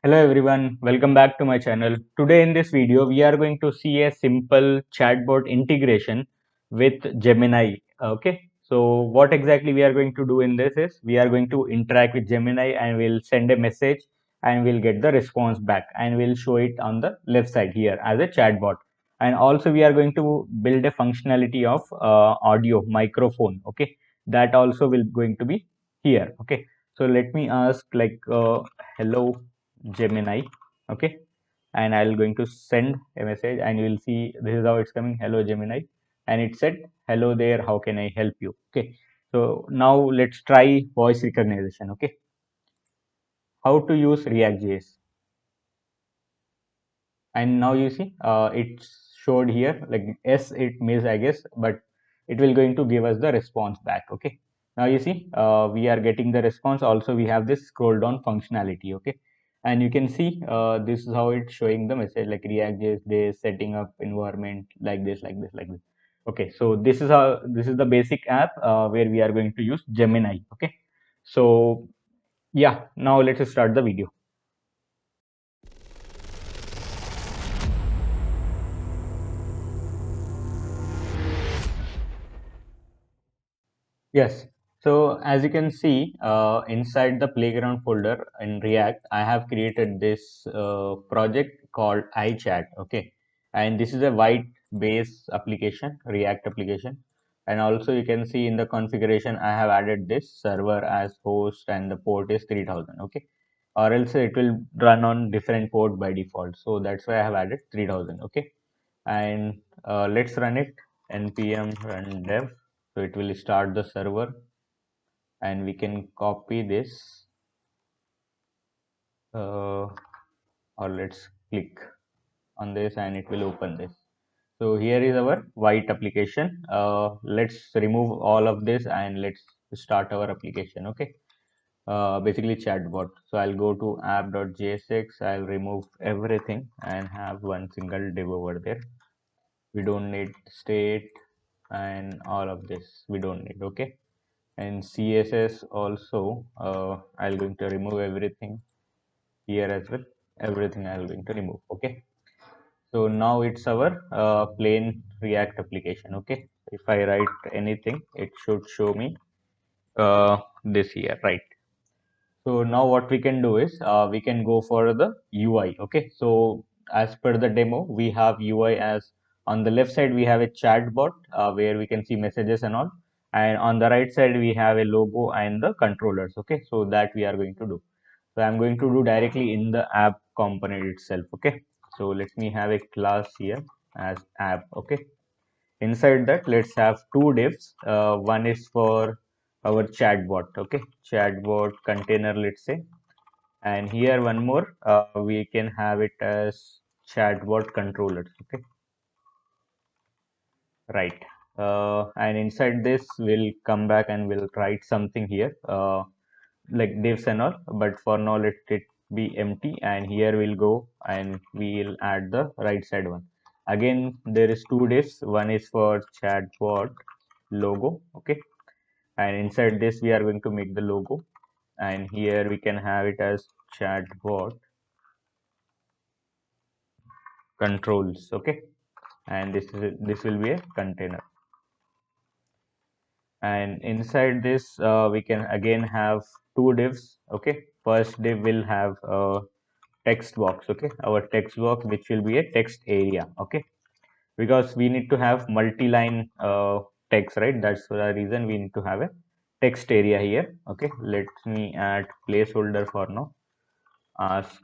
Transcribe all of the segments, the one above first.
Hello everyone, welcome back to my channel. Today in this video, we are going to see a simple chatbot integration with Gemini. Okay, so what exactly we are going to do in this is we are going to interact with Gemini and we'll send a message and we'll get the response back and we'll show it on the left side here as a chatbot. And also we are going to build a functionality of audio microphone. Okay, that also will going to be here. Okay, so let me ask like hello Gemini. Okay, and I'll going to send a message and you will see this is how it's coming. Hello Gemini, and it said hello there, how can I help you? Okay, so now let's try voice recognition. Okay, how to use React.js. And now you see it's showed here like yes it means I guess, but it will going to give us the response back. Okay, now you see we are getting the response. Also we have this scroll down functionality. Okay, and you can see this is how it's showing the message like React.js they setting up environment like this like this. Okay, so this is the basic app where we are going to use Gemini. Okay, so yeah, now let's start the video. Yes. So as you can see, inside the playground folder in React, I have created this project called iChat. Okay, and this is a white base application, React application. And also you can see in the configuration, I have added this server as host and the port is 3000. Okay, or else it will run on different port by default. So that's why I have added 3000. Okay, and let's run it npm run dev, so it will start the server and we can copy this or let's click on this and it will open this. So here is our white application. Let's remove all of this and let's start our application. Okay, basically chatbot. So I'll go to app.jsx, I'll remove everything and have one single div over there. We don't need state and all of this we don't need. Okay, and css also I'll going to remove everything here as well. Everything I'll going to remove. Okay, so now it's our plain React application. Okay, if I write anything it should show me this here, right? So now what we can do is we can go for the UI. Okay, so as per the demo, we have UI as on the left side we have a chatbot where we can see messages and all, and on the right side we have a logo and the controllers. Okay, so that we are going to do. So I'm going to do directly in the app component itself. Okay, so let me have a class here as app. Okay, inside that let's have two divs. One is for our chatbot. Okay, chatbot container, let's say, and here one more we can have it as chatbot controllers. Okay, right. And inside this we'll come back and we'll write something here like divs and all, but for now let it be empty, and here we'll go and we'll add the right side one. Again there is two divs, one is for chatbot logo. Okay, and inside this we are going to make the logo, and here we can have it as chatbot controls. Okay, and this will be a container, and inside this we can again have two divs. Okay, first div will have a text box. Okay, our text box which will be a text area. Okay, because we need to have multi-line text, right? That's the reason we need to have a text area here. Okay, let me add placeholder for now, ask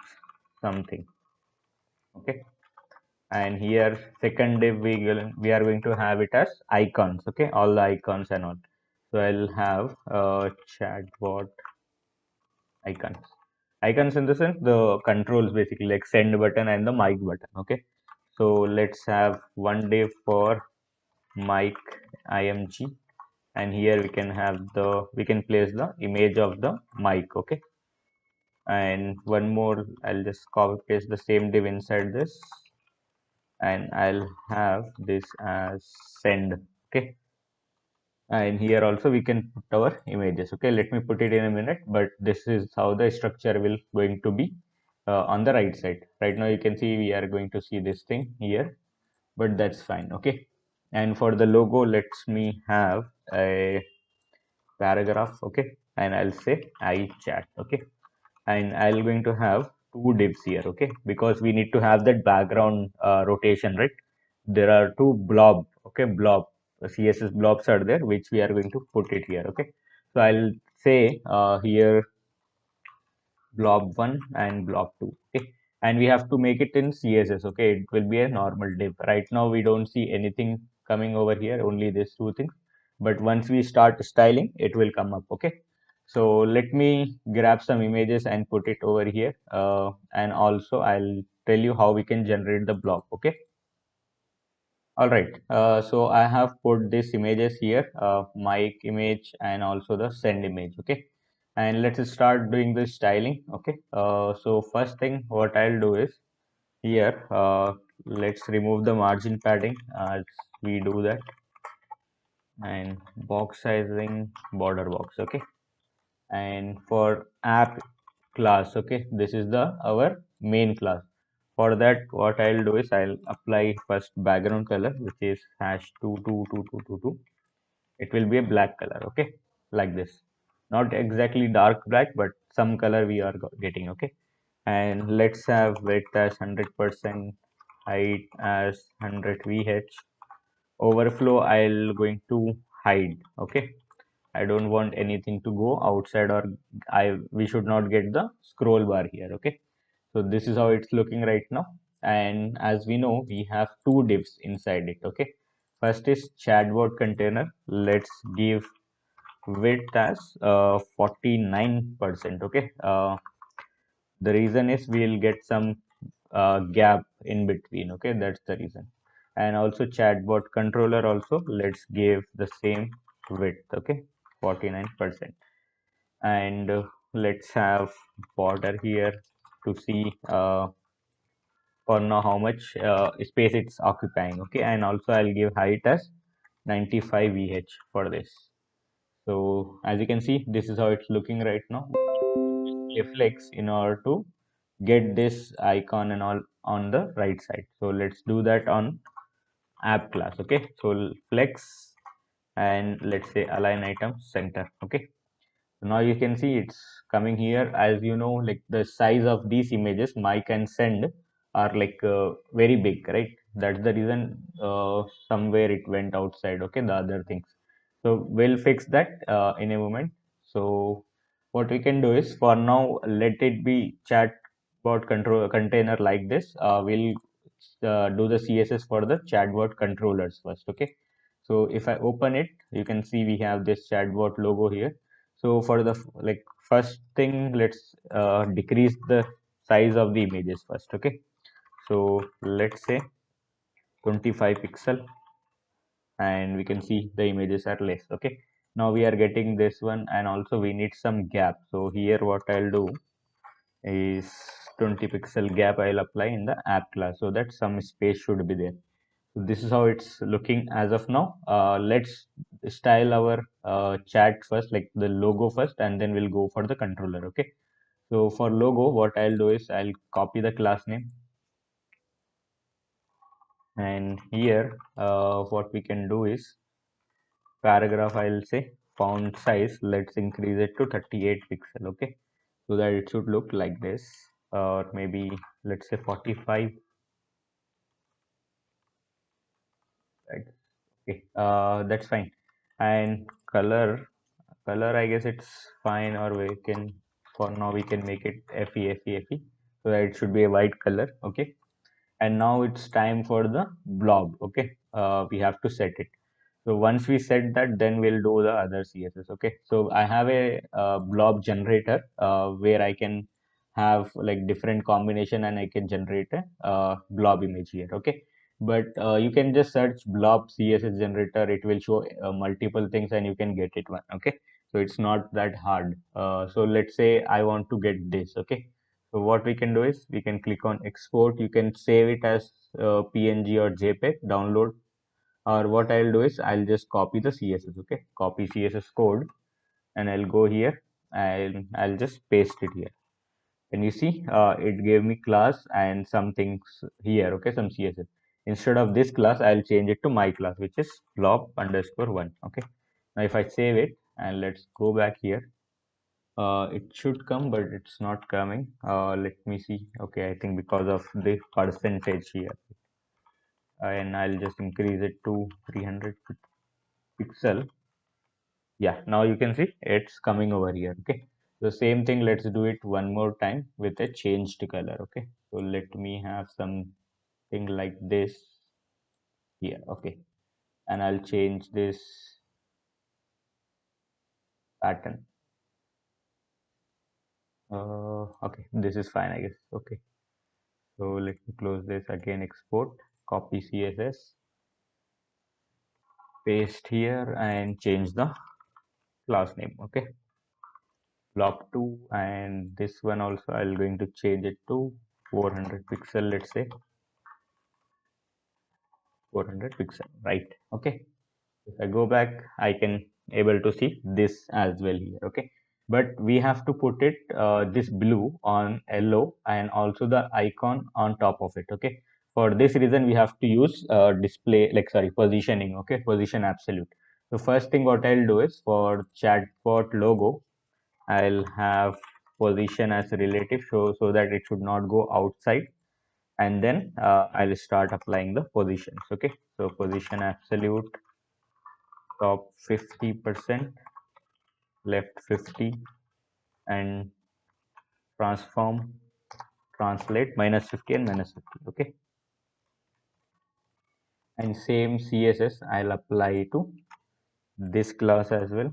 something. Okay, and here second div we are going to have it as icons. Okay, all the icons and all. So I'll have chatbot icons. Icons in the sense the controls, basically like send button and the mic button. Okay, so let's have one div for mic img, and here we can have we can place the image of the mic. Okay, and one more, I'll just copy paste the same div inside this, and I'll have this as send. Okay, and here also we can put our images. Okay, let me put it in a minute, but this is how the structure will going to be. on the right side. Right now you can see we are going to see this thing here, but that's fine. Okay. And for the logo, let's me have a paragraph. Okay. And I'll say I chat. Okay. And I'll going to have two divs here. Okay. Because we need to have that background rotation, right? There are two blob. Okay. Blob CSS blobs are there, which we are going to put it here. Okay. So I'll say here blob 1 and blob 2. Okay, and we have to make it in CSS. Okay, it will be a normal div. Right now we don't see anything coming over here, only these two things, but once we start styling it will come up. Okay, so let me grab some images and put it over here, and also I'll tell you how we can generate the blob. Okay. All right, so I have put these images here, mic image and also the send image. Okay, and let's start doing the styling. Okay, so first thing what I'll do is here, let's remove the margin padding as we do that, and box sizing border box. Okay, and for app class, okay, this is the our main class. For that what I'll do is I'll apply first background color, which is hash 222222. It will be a black color. Okay, like this, not exactly dark black, but some color we are getting. Okay, and let's have width as 100%, height as 100 vh, overflow I'll going to hide. Okay, I don't want anything to go outside, or we should not get the scroll bar here. Okay, so this is how it's looking right now. And as we know, we have two divs inside it. Okay, first is chatbot container. Let's give width as 49%. Okay, the reason is we'll get some gap in between. Okay, that's the reason. And also chatbot controller also, let's give the same width. Okay, 49%. And let's have border here to see for now how much space it's occupying. Okay, and also I'll give height as 95 vh for this. So as you can see, this is how it's looking right now. Flex in order to get this icon and all on the right side. So let's do that on app class. Okay, so flex, and let's say align item center. Okay, now you can see it's coming here. As you know, like the size of these images mic and send are like very big, right? That's the reason somewhere it went outside. Okay, the other things, so we'll fix that in a moment. So what we can do is, for now, let it be chatbot control container like this. We'll do the CSS for the chatbot controllers first. Okay, so if I open it, you can see we have this chatbot logo here. So for the like first thing, let's decrease the size of the images first. Okay, so let's say 25 pixel, and we can see the images are less. Okay, now we are getting this one, and also we need some gap. So here what I'll do is 20 pixel gap I'll apply in the app class, so that some space should be there. So this is how it's looking as of now. Let's style our chat first, like the logo first, and then we'll go for the controller. Okay, so for logo, what I'll do is I'll copy the class name, and here what we can do is paragraph, I'll say font size, let's increase it to 38 pixel. Okay, so that it should look like this, or maybe let's say 45. Right. Okay, that's fine. And color, I guess it's fine, or we can, for now we can make it FE, so that it should be a white color. Okay, and now it's time for the blob. Okay, we have to set it. So once we set that, then we'll do the other CSS. Okay, so I have a blob generator where I can have like different combination, and I can generate a blob image here. Okay, but you can just search blob CSS generator. It will show multiple things, and you can get it one. Okay, so it's not that hard. So let's say I want to get this. Okay, so what we can do is we can click on export. You can save it as PNG or JPEG, download, or what I'll do is I'll just copy the CSS. Okay, copy CSS code, and I'll go here and I'll just paste it here. and you see it gave me class and some things here, okay, some CSS. Instead of this class, I'll change it to my class, which is blob underscore one. Okay, now if I save it and let's go back here, it should come, but it's not coming. Let me see. Okay, I think because of the percentage here, and I'll just increase it to 300 pixel. Yeah, now you can see it's coming over here. Okay, the same thing, let's do it one more time with a changed color. Okay, so let me have something like this here. Okay, and I'll change this pattern. Okay, this is fine, I guess. Okay, so let me close this again, export, copy CSS, paste here and change the class name. Okay, blob2, and this one also I'll going to change it to 400 pixel, let's say 400 pixel, right? Okay, if I go back, I can able to see this as well here. Okay, but we have to put it this blue on yellow and also the icon on top of it. Okay, for this reason we have to use display, like, sorry, positioning. Okay, position absolute. So first thing what I'll do is for chatbot logo, I'll have position as relative, so that it should not go outside, and then I'll start applying the positions. Okay, so position absolute, top 50%, left 50, and transform, translate -50 and -50. Okay, and same CSS I'll apply to this class as well,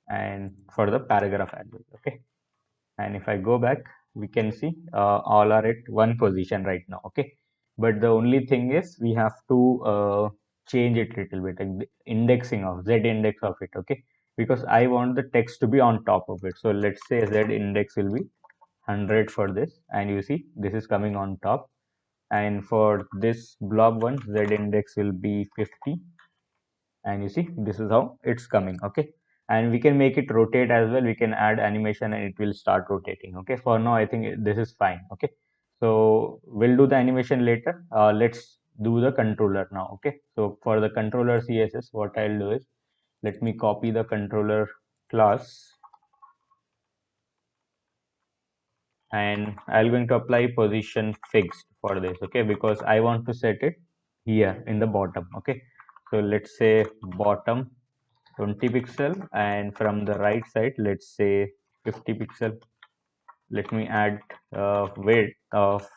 and for the paragraph as well. Okay, and if I go back, we can see all are at one position right now. Okay, but the only thing is we have to change it little bit, like the indexing of z index of it. Okay, because I want the text to be on top of it, so let's say z index will be 100 for this, and you see this is coming on top, and for this blob one, z index will be 50, and you see this is how it's coming. Okay, and we can make it rotate as well, we can add animation and it will start rotating. Okay, for now I think this is fine. Okay, so we'll do the animation later. Let's do the controller now. Okay, so for the controller CSS, what I'll do is, let me copy the controller class, and I'm going to apply position fixed for this. Okay, because I want to set it here in the bottom. Okay, so let's say bottom 20 pixel, and from the right side let's say 50 pixel. Let me add width of,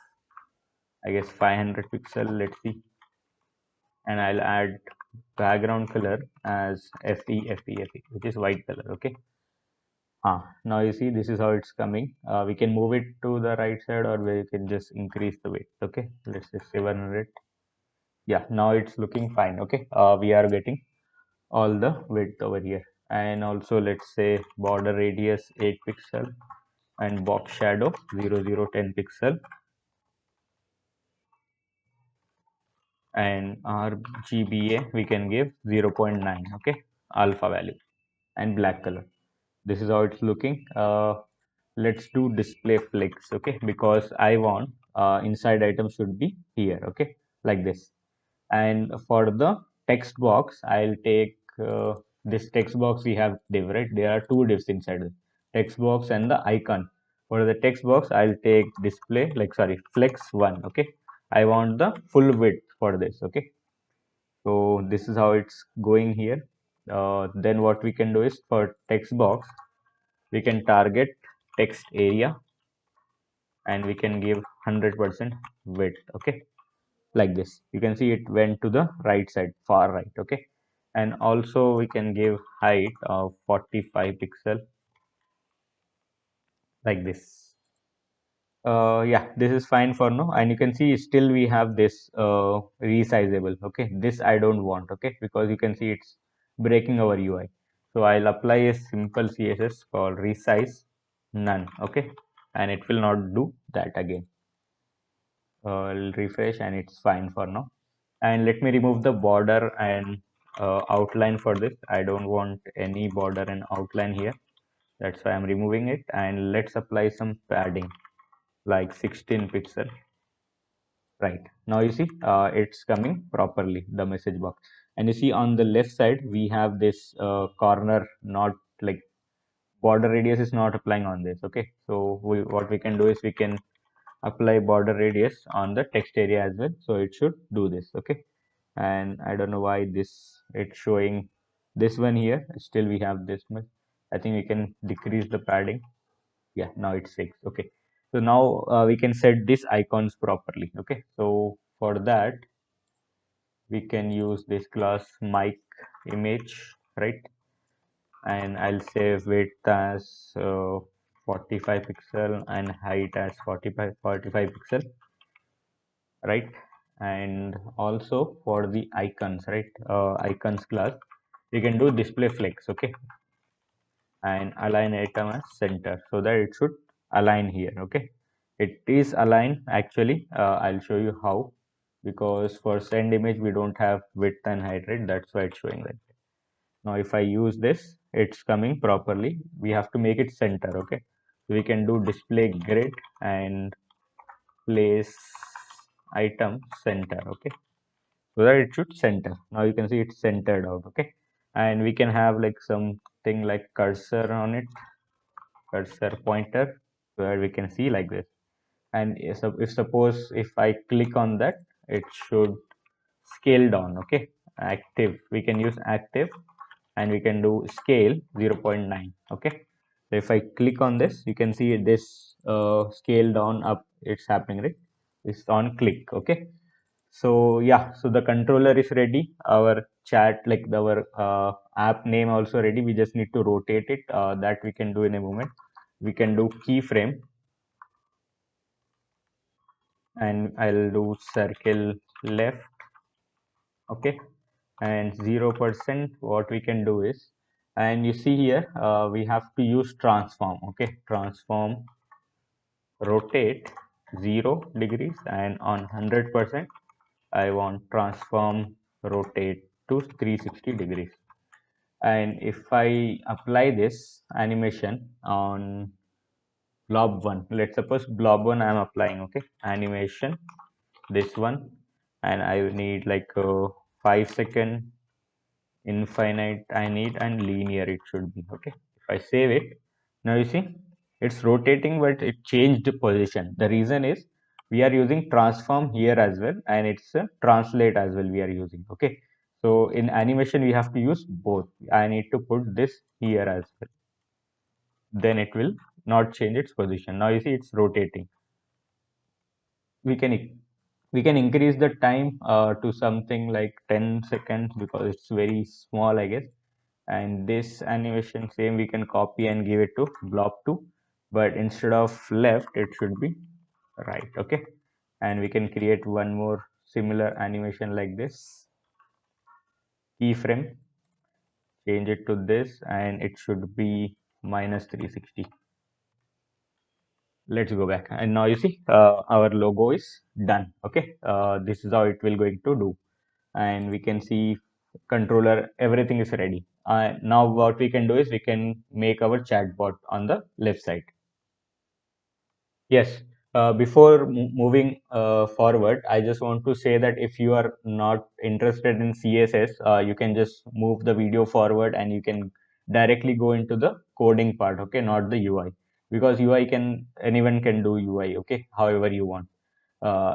I guess, 500 pixel, let's see, and I'll add background color as FE, which is white color. Okay, now you see this is how it's coming. We can move it to the right side, or we can just increase the width. Okay, let's say 700. Yeah, now it's looking fine. Okay, we are getting all the width over here, and also let's say border radius 8 pixel and box shadow 0010 pixel, and RGBA we can give 0.9. Okay, alpha value, and black color. This is how it's looking. Let's do display flex. Okay, because I want inside item should be here. Okay, like this. And for the text box, I'll take this text box. We have div, right? There are two divs inside the text box and the icon. For the text box, I'll take display, like, sorry, flex one. Okay, I want the full width for this. Okay, so this is how it's going here. Then what we can do is, for text box, we can target text area, and we can give 100% width. Okay, like this. You can see it went to the right side, far right. Okay, and also we can give height of 45 pixel, like this. Yeah, this is fine for now, and you can see still we have this resizable. Okay, this I don't want. Okay, because you can see it's breaking our UI. So I'll apply a simple CSS called resize none. Okay, and it will not do that again. I'll refresh and it's fine for now. And let me remove the border and outline for this. I don't want any border and outline here. That's why I'm removing it, and let's apply some padding like 16 pixel. Right, now you see it's coming properly, the message box. And you see on the left side we have this corner, not like border radius is not applying on this. Okay, so what we can do is we can apply border radius on the text area as well, so it should do this. Okay, and I don't know why this it's showing this one here, still we have this much. I think we can decrease the padding. Yeah, now it's 6. Okay, so now we can set these icons properly. Okay, so for that we can use this class mic image, right? And I'll say width as 45 pixel and height as 45 pixel, right? And also for the icons, right? Icons class, we can do display flex. Okay, and align item as center so that it should align here. Okay, it is aligned actually. I'll show you how, because for send image we don't have width and height, right? That's why it's showing like that. Now if I use this, it's coming properly. We have to make it center. Okay, so we can do display grid and place item center. Okay, so that it should center. Now you can see it's centered out. Okay, and we can have like something like cursor on it, cursor pointer, where we can see like this. And if suppose if I click on that, it should scale down. Okay, active, we can use active, and we can do scale 0.9. Okay, so if I click on this, you can see this scale down up, it's happening, right? It's on click. Okay, so yeah, so the controller is ready, our chat, like our app name also ready. We just need to rotate it. That we can do in a moment. We can do keyframe, and I'll do circle left. Okay, and 0%, what we can do is, and you see here we have to use transform. Okay, transform rotate 0 degrees, and on 100% I want transform rotate to 360 degrees. And if I apply this animation on blob 1, let's suppose blob 1 I'm applying. Okay, animation this one, and I need like 5 second, infinite I need, and linear it should be. Okay, if I save it, now you see it's rotating, but it changed the position. The reason is we are using transform here as well, and it's a translate as well we are using. Okay, so in animation we have to use both. I need to put this here as well, then it will not change its position. Now you see it's rotating. We can increase the time to something like 10 seconds, because it's very small, I guess. And this animation same we can copy and give it to blob 2, but instead of left it should be right. Okay, and we can create one more similar animation like this, keyframe, change it to this, and it should be minus 360. Let's go back, and now you see our logo is done. Okay, this is how it will going to do. And we can see controller, everything is ready. Now what we can do is we can make our chatbot on the left side. Yes, before moving forward, I just want to say that if you are not interested in CSS, you can just move the video forward and you can directly go into the coding part. Okay, not the UI, because UI can, anyone can do UI. Okay, however you want.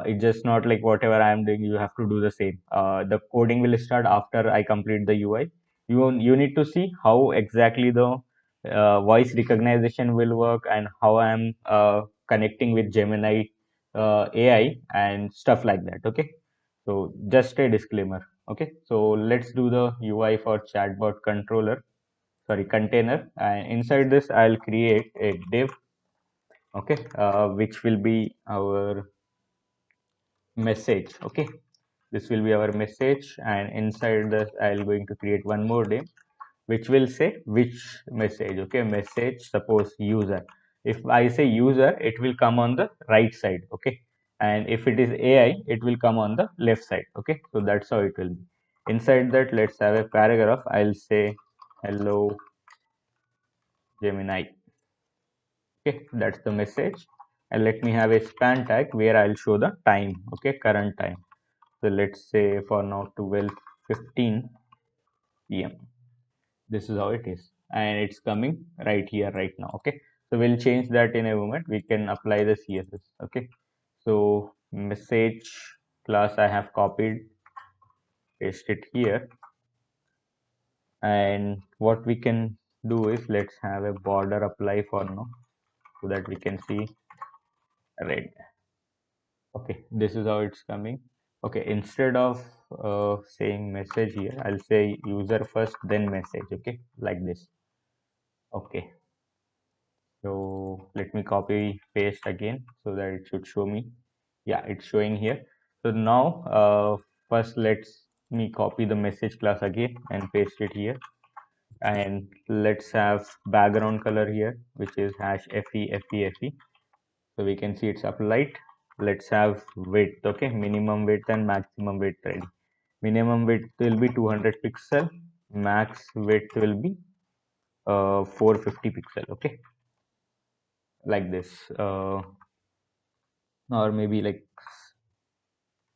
It's just not like whatever I am doing, you have to do the same. The coding will start after I complete the UI. You need to see how exactly the voice recognition will work, and how I am connecting with Gemini AI and stuff like that. Okay, so just a disclaimer. Okay, so let's do the UI for chatbot controller, sorry, container, and inside this I'll create a div. Okay, which will be our message. Okay, this will be our message, and inside this I'll going to create one more div which will say which message. Okay, message, suppose user. If I say user, it will come on the right side. Okay, and if it is AI, it will come on the left side. Okay, so that's how it will be. Inside that, let's have a paragraph. I'll say hello Gemini. Okay, that's the message. And let me have a span tag where I'll show the time. Okay, current time. So let's say for now 12:15 p.m. This is how it is, and it's coming right here right now. Okay, so we'll change that in a moment. We can apply the CSS. Okay, so message class I have copied, paste it here, and what we can do is let's have a border apply for now so that we can see red. Okay, this is how it's coming. Okay, instead of saying message here, I'll say user first then message. Okay, like this. Okay, so let me copy paste again so that it should show me. Yeah, it's showing here. So now first let's me copy the message class again and paste it here, and let's have background color here, which is hash fe. So we can see it's applied. Let's have width. Okay, minimum width and maximum width ready. Minimum width will be 200 pixel, max width will be 450 pixel. Okay, like this, or maybe like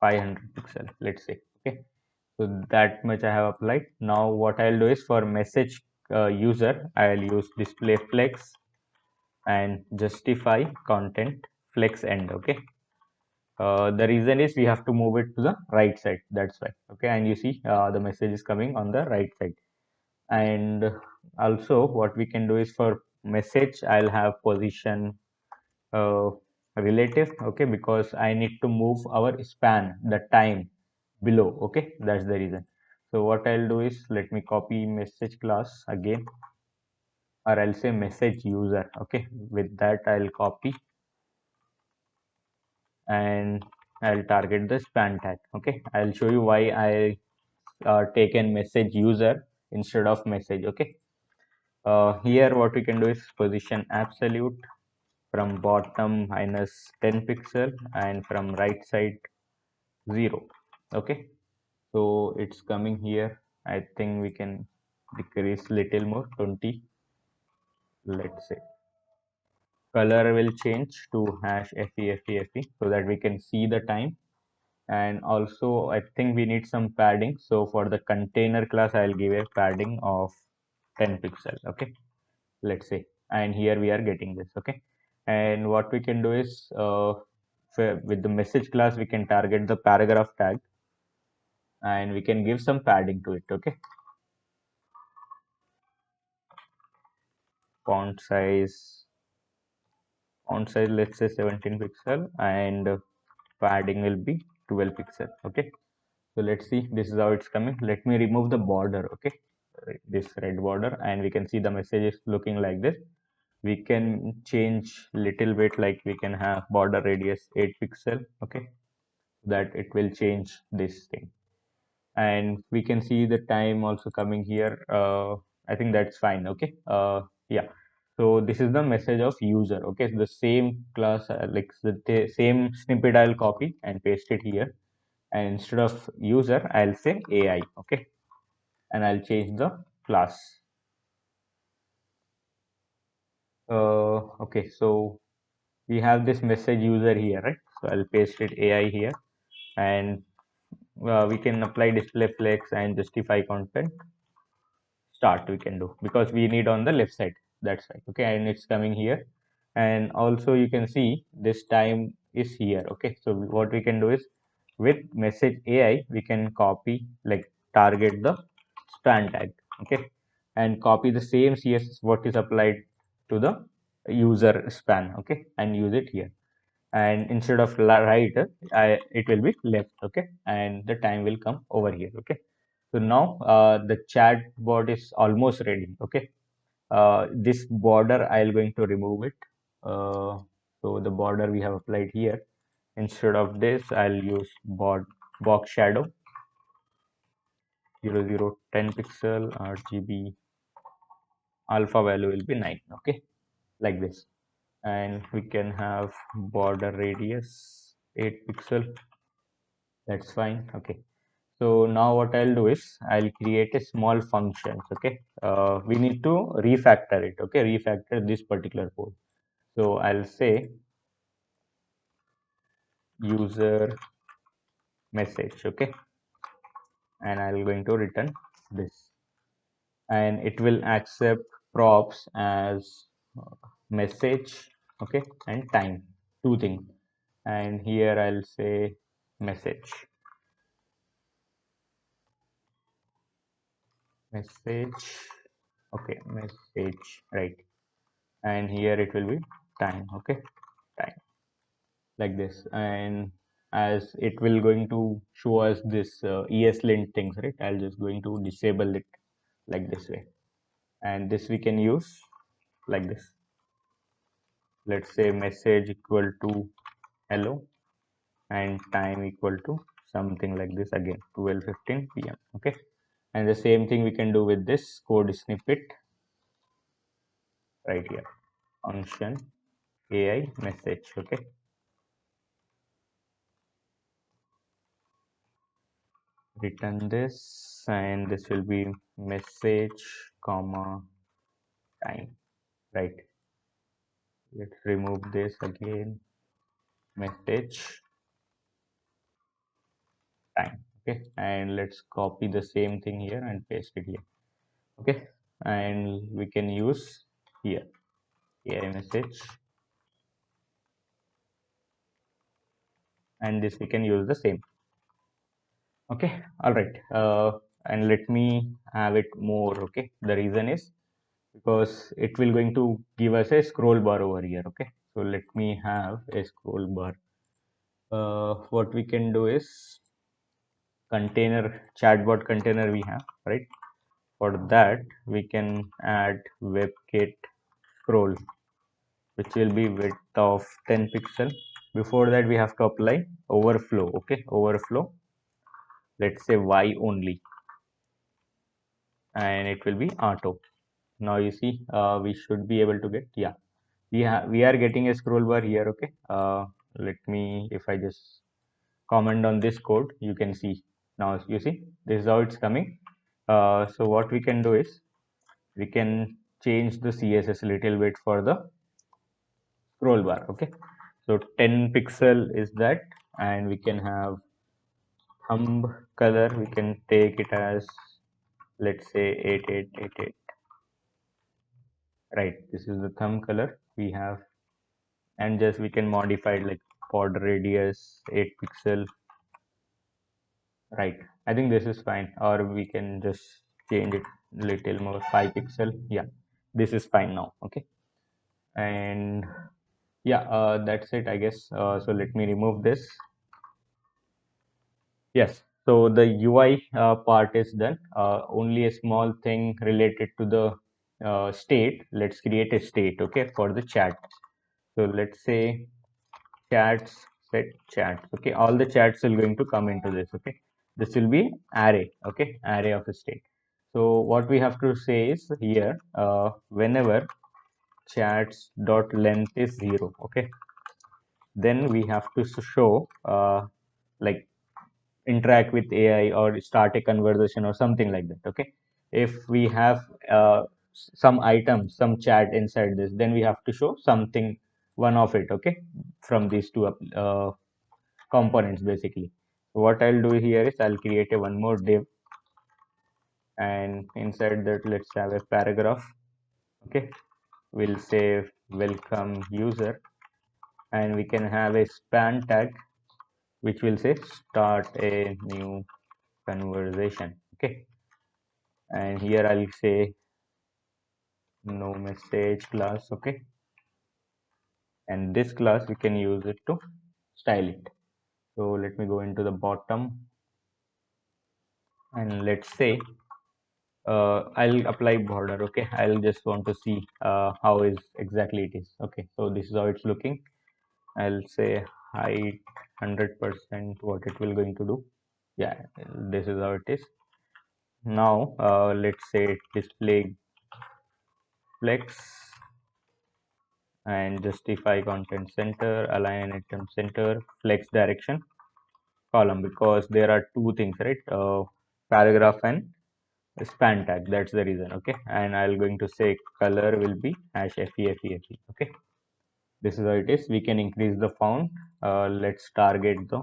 500 pixel, let's say. Okay, so that much I have applied. Now what I'll do is for message user, I'll use display flex and justify content flex end. Okay, the reason is we have to move it to the right side, that's why. Okay, and you see the message is coming on the right side. And also what we can do is for message I'll have position uh, relative. Okay, because I need to move our span, the time below. Okay, that's the reason. So what I'll do is let me copy message class again, or I'll say message user. Okay, with that I'll copy and I'll target the span tag. Okay, I'll show you why I taken message user instead of message. Okay, here what we can do is position absolute from bottom minus 10 pixel and from right side 0. Okay, so it's coming here. I think we can decrease little more, 20. Let's say color will change to hash fe so that we can see the time. And also I think we need some padding, so for the container class I'll give a padding of 10 pixel. Okay, let's say, and here we are getting this. Okay, and what we can do is with the message class we can target the paragraph tag and we can give some padding to it. Okay, font size, let's say 17 pixel, and padding will be 12 pixel. Okay, so let's see, this is how it's coming. Let me remove the border. Okay, this red border, and we can see the message is looking like this. We can change little bit, like we can have border radius 8 pixel. Okay, that it will change this thing, and we can see the time also coming here. I think that's fine. Okay, yeah, so this is the message of user. Okay, so the same class, like the same snippet I'll copy and paste it here, and instead of user I'll say AI. Okay, and I'll change the class. Okay, so we have this message user here, right? So I'll paste it AI here, and we can apply display flex and justify content start. We can do because we need on the left side, that's right. Okay, and it's coming here, and also you can see this time is here. Okay, so what we can do is with message AI we can copy, like target the span tag. Okay, and copy the same CSS what is applied to the user span. Okay, and use it here, and instead of right, it will be left. Okay, and the time will come over here. Okay, so now the chatbot is almost ready. Okay, this border I'll going to remove it. So the border we have applied here, instead of this I'll use box shadow 0010 pixel RGB, alpha value will be 9. Okay, like this, and we can have border radius 8 pixel, that's fine. Okay, So now what I'll do is I'll create a small functions. Okay, we need to refactor it. Okay, refactor this particular code. So I'll say user message. Okay, and I'm going to return this, and it will accept props as message, okay, and time, two things. And here I'll say message, message, okay, message, right. And here it will be time, okay, time, like this. And as it will going to show us this ESLint things, right, I'll just going to disable it like this way. And this we can use like this. Let's say message equal to hello and time equal to something like this, again 12:15 p.m. okay. And the same thing we can do with this code snippet right here, function AI message, okay. Return this, and this will be message comma time, right. Let's remove this again, message time, okay. And let's copy the same thing here and paste it here, okay. And we can use here AI message, and this we can use the same, okay. All right, and let me have it more, okay. The reason is because it will going to give us a scroll bar over here, okay. So let me have a scroll bar. What we can do is container, chatbot container we have, right. For that we can add webkit scroll, which will be width of 10 pixel. Before that we have to apply overflow, okay, overflow, let's say y only, and it will be auto. Now you see, we should be able to get, yeah, we are getting a scroll bar here, okay. Let me, if I just comment on this code, you can see now, you see this is how it's coming. So what we can do is we can change the CSS a little bit for the scroll bar, okay. So 10 pixel is that, and we can have thumb color, we can take it as, let's say 8888, right. This is the thumb color we have, and just we can modify it like border radius 8 pixel, right. I think this is fine, or we can just change it little more, 5 pixel, yeah, this is fine now, okay. And yeah, that's it, I guess. So let me remove this. Yes, so the UI part is done. Only a small thing related to the state. Let's create a state, okay, for the chat. So let's say chats, set chats, okay. All the chats are going to come into this, okay. This will be array, okay, array of a state. So what we have to say is here, whenever chats dot length is 0, okay, then we have to show like interact with AI or start a conversation or something like that, okay. If we have some items, some chat inside this, then we have to show something, one of it, okay, from these two components basically. What I'll do here is I'll create a one more div, and inside that let's have a paragraph, okay. We'll say welcome user, and we can have a span tag which will say start a new conversation, okay. And here I'll say no message class, okay. And this class we can use it to style it. So let me go into the bottom, and let's say I'll apply border, okay. I'll just want to see how is exactly it is, okay. So this is how it's looking. I'll say height 100%, what it will going to do, yeah, this is how it is. Now let's say display flex, and justify content center, align item center, flex direction, column, because there are two things, right? Paragraph and span tag. That's the reason. Okay, and I'll going to say color will be hash FE. Okay, this is how it is. We can increase the font. Let's target the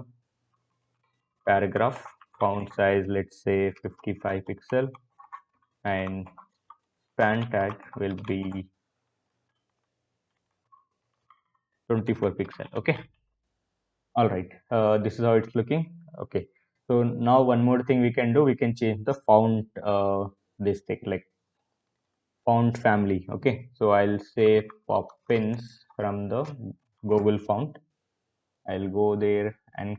paragraph font size. Let's say 55 pixel, and span tag will be 24 pixel. Okay, all right. This is how it's looking. Okay, so now one more thing we can do, we can change the font, this thing like font family. Okay, so I'll say Poppins from the Google font. I'll go there and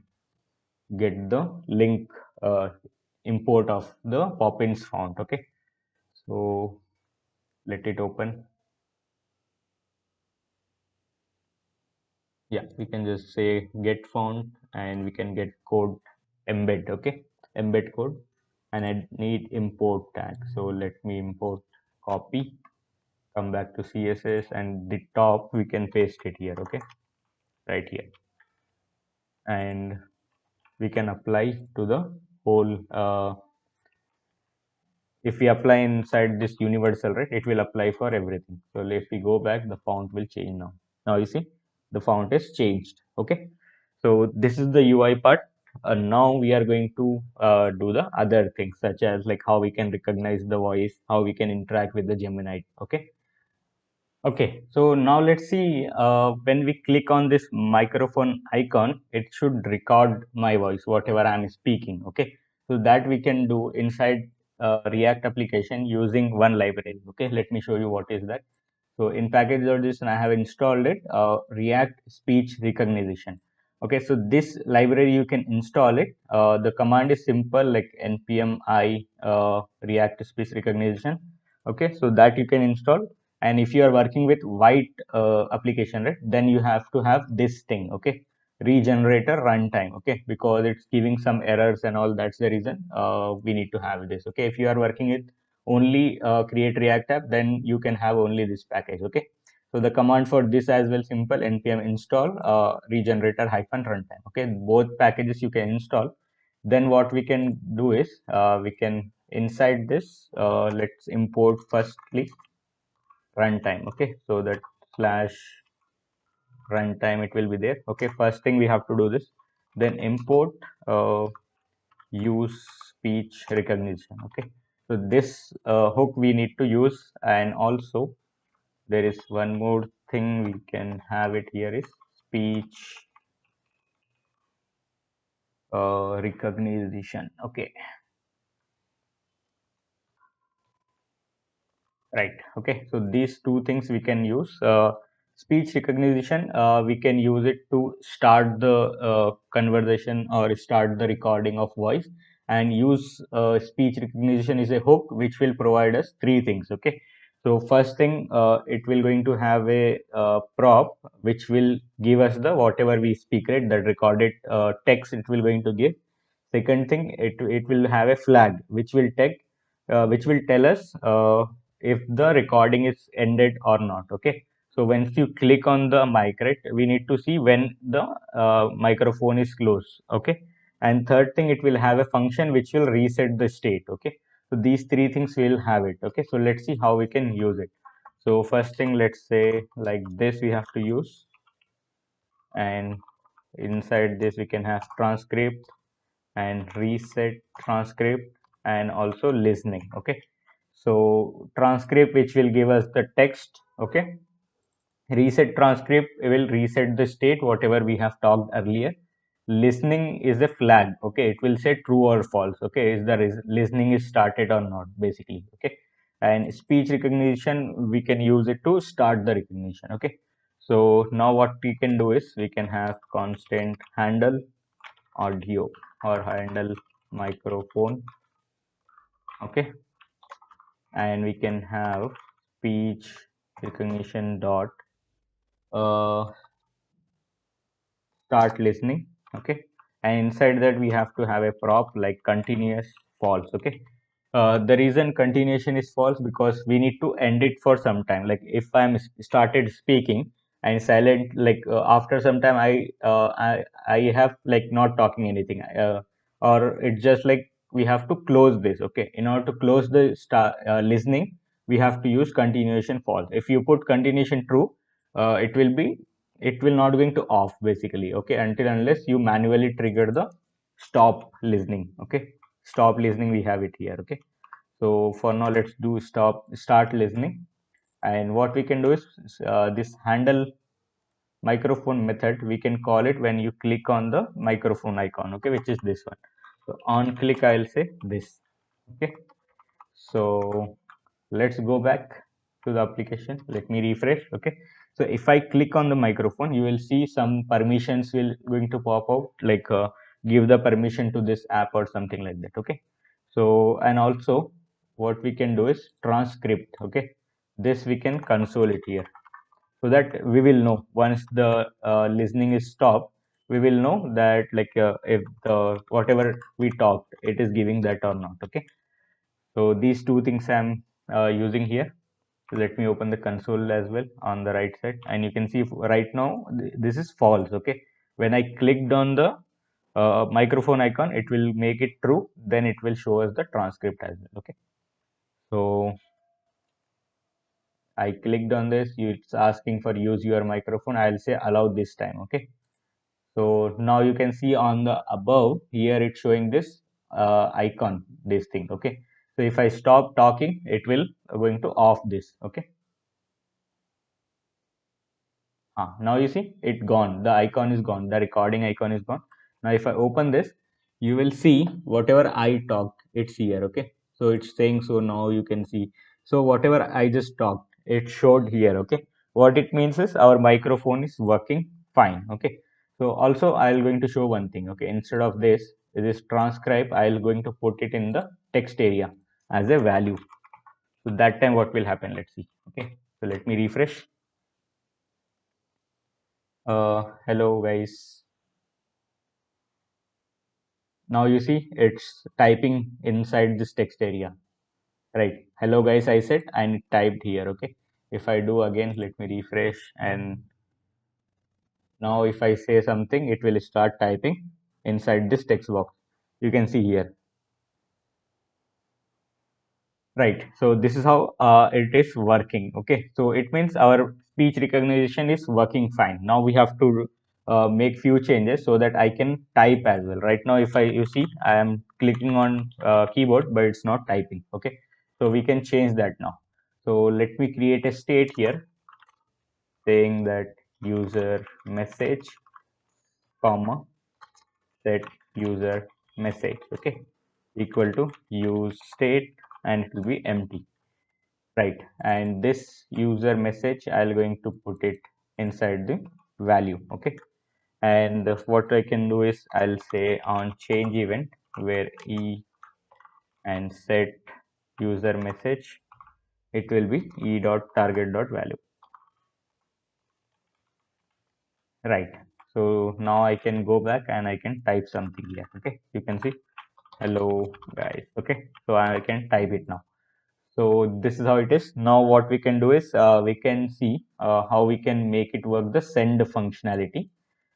get the link, uh, import of the Poppins font. Okay, so let it open. Yeah, we can just say get font, and we can get code embed. Okay, embed code, and I need import tag. So let me import, copy, come back to CSS, and the top we can paste it here. Okay, right here, and we can apply to the whole, if we apply inside this universal, right, it will apply for everything. So if we go back, the font will change now. Now you see the font is changed. Okay, so this is the UI part. Now we are going to do the other things, such as like how we can recognize the voice, how we can interact with the Gemini. Okay, okay, so now let's see, when we click on this microphone icon, it should record my voice, whatever I'm speaking. Okay, so that we can do inside React application using one library. Okay, let me show you what is that. So in package.json, I have installed it, React speech recognition. Okay, so this library you can install it. The command is simple, like npm I React speech recognition. Okay, so that you can install. And if you are working with white application, right, then you have to have this thing. Okay, regenerator runtime. Okay, because it's giving some errors and all. That's the reason we need to have this. Okay, if you are working with only create React app, then you can have only this package. Okay, so the command for this as well, simple, npm install regenerator hyphen runtime. Okay, both packages you can install. Then what we can do is, we can inside this, let's import firstly runtime. Okay, so that slash runtime, it will be there. Okay, first thing we have to do this, then import use speech recognition. Okay, so this hook we need to use, and also there is one more thing we can have it here, is speech recognition. Okay, right. Okay, so these two things we can use. Speech recognition, we can use it to start the conversation or start the recording of voice, and use speech recognition is a hook which will provide us three things. Okay, so first thing, it will going to have a prop which will give us the whatever we speak, right, that recorded text it will going to give. Second thing, it will have a flag which will tell us if the recording is ended or not. Okay, so once you click on the mic, right, we need to see when the microphone is closed. Okay, and third thing, it will have a function which will reset the state. Okay, so these three things will have it. Okay, so let's see how we can use it. So first thing, let's say like this we have to use, and inside this we can have transcript and reset transcript, and also listening. Okay, so transcript which will give us the text. Okay, reset transcript will reset the state whatever we have talked earlier. Listening is a flag. Okay, it will say true or false. Okay, is the listening is started or not, basically. Okay, and speech recognition, we can use it to start the recognition. Okay, so now what we can do is we can have constant handle audio or handle microphone. Okay, and we can have speech recognition dot uh, start listening. Okay, and inside that we have to have a prop like continuous false. Okay, the reason continuation is false, because we need to end it for some time. Like if I'm started speaking, and silent, like after some time I have like not talking anything, or it's just like we have to close this. Okay, in order to close the listening, we have to use continuation false. If you put continuation true, it will not going to off basically. Okay, until unless you manually trigger the stop listening. Okay, stop listening, we have it here. Okay, so for now let's do start listening. And what we can do is this handle microphone method, we can call it when you click on the microphone icon. Okay, which is this one. So on click, I'll say this. Okay, so let's go back to the application. Let me refresh. Okay, so if I click on the microphone, you will see some permissions will going to pop out, like give the permission to this app or something like that. Okay, so and also what we can do is transcript. Okay, this we can console it here, so that we will know once the listening is stopped, we will know that like if the whatever we talked, it is giving that or not. Okay, so these two things I'm using here. So let me open the console as well on the right side, and you can see right now this is false. Okay, when I clicked on the microphone icon, it will make it true, then it will show us the transcript as well. Okay, so I clicked on this, it's asking for use your microphone, I'll say allow this time. Okay, so now you can see on the above here, it's showing this icon, this thing. Okay, so if I stop talking, it will going to off this. Okay, now you see it gone, the icon is gone, the recording icon is gone. Now if I open this, you will see whatever I talked, it's here. Okay, so it's saying, so now you can see, so whatever I just talked, it showed here. Okay, what it means is our microphone is working fine. Okay, so also I'll going to show one thing. Okay, instead of this transcribe, I'll going to put it in the text area as a value. So that time what will happen, let's see. Okay, so let me refresh. Hello guys. Now you see it's typing inside this text area, right? Hello guys, I said, and it typed here. Okay, if I do again, let me refresh, and now if I say something, it will start typing inside this text box. You can see here. Right, so this is how it is working. Okay, so it means our speech recognition is working fine. Now we have to make few changes so that I can type as well. Right now, if you see, I am clicking on keyboard, but it's not typing. Okay, so we can change that now. So let me create a state here saying that user message, comma, set user message. Okay, equal to use state, and it will be empty. Right, and this user message I'll going to put it inside the value. Okay, and what I can do is I'll say on change event where e and set user message, it will be e dot target dot value. Right, so now I can go back and I can type something here. Okay, you can see hello guys. Okay, so I can type it now. So this is how it is. Now what we can do is we can see how we can make it work the send functionality.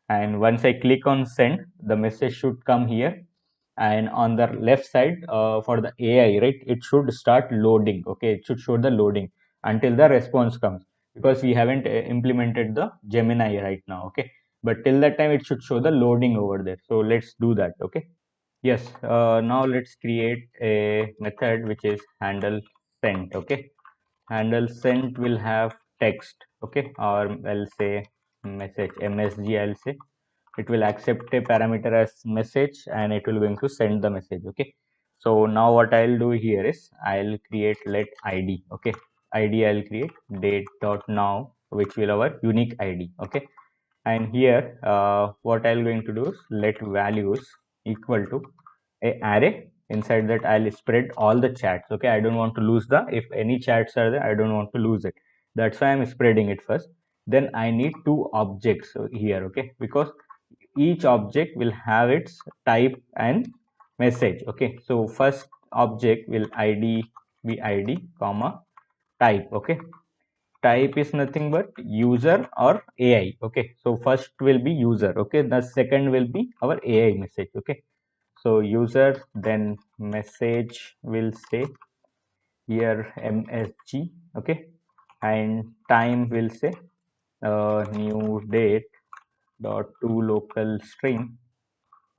And once I click on send, the message should come here. And on the left side for the AI, right, it should start loading. Okay, it should show the loading until the response comes, because we haven't implemented the Gemini right now. Okay, but till that time it should show the loading over there. So let's do that. Okay. Yes, now let's create a method which is handle sent. Okay, handle sent will have text. Okay, or I'll say message msg. I'll say it will accept a parameter as message, and it will going to send the message. Okay, so now what I'll do here is I'll create let id. Okay, id I'll create date dot now, which will our unique id. Okay, and here what I'll going to do is let values equal to a array. Inside that I'll spread all the chats. Okay, I don't want to lose the, if any chats are there, I don't want to lose it. That's why I'm spreading it first. Then I need two objects here. Okay, because each object will have its type and message. Okay, so first object will id be id comma type. Okay, type is nothing but user or AI. Okay, so first will be user. Okay, the second will be our AI message. Okay, so user, then message will say here MSG. Okay, and time will say new date dot to local string,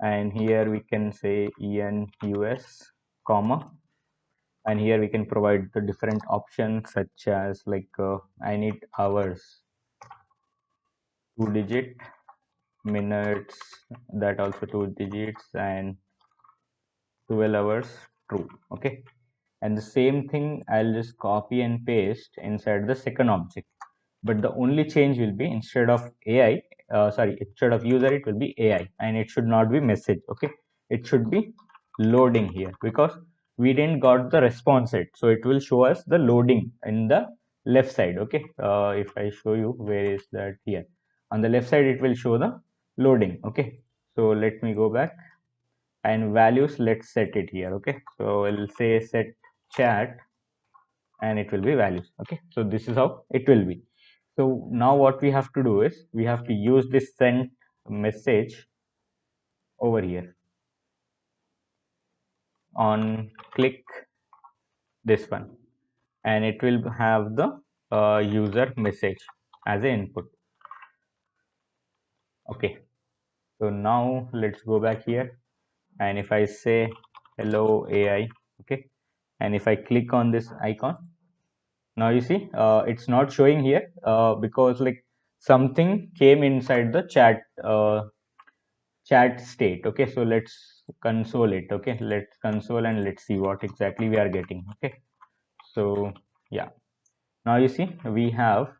and here we can say enus comma, and here we can provide the different options such as like I need hours, 2 digit, minutes, that also 2 digits, and 12 hours true. Okay, and the same thing I'll just copy and paste inside the second object, but the only change will be instead of AI, instead of user it will be AI, and it should not be message. Okay, it should be loading here because we didn't got the response yet, so it will show us the loading in the left side. Okay, if I show you, where is that? Here on the left side it will show the loading. Okay, so let me go back, and values, let's set it here. Okay, so we'll say set chat, and it will be values. Okay, so this is how it will be. So now what we have to do is we have to use this send message over here on click this one, and it will have the user message as an input. Okay, so now let's go back here, and if I say hello AI, okay, and if I click on this icon, now you see it's not showing here because like something came inside the chat state. Okay, so let's console it. Okay, let's console and let's see what exactly we are getting. Okay, so yeah, now you see we have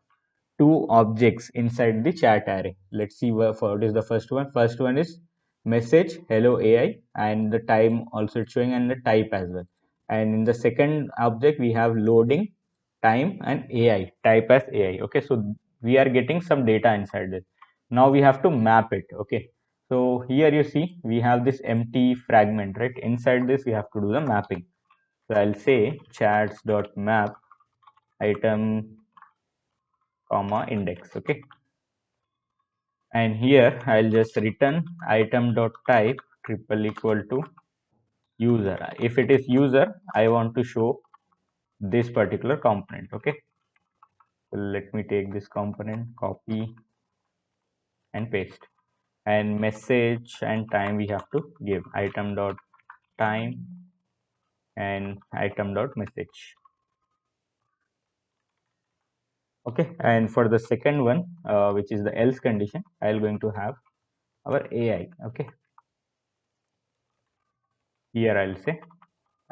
two objects inside the chat array. Let's see what is the first one. First one is message hello AI, and the time also it's showing, and the type as well. And in the second object we have loading, time, and AI, type as AI. Okay, so we are getting some data inside this. Now we have to map it. Okay, so here you see we have this empty fragment, right? Inside this we have to do the mapping. So I'll say chats.map item comma index. Okay, and here I'll just return item dot type triple equal to user. If it is user, I want to show this particular component. Okay, so let me take this component, copy and paste, and message and time we have to give item dot time and item dot message. Okay, and for the second one, which is the else condition, I'll going to have our AI. Okay, here I'll say,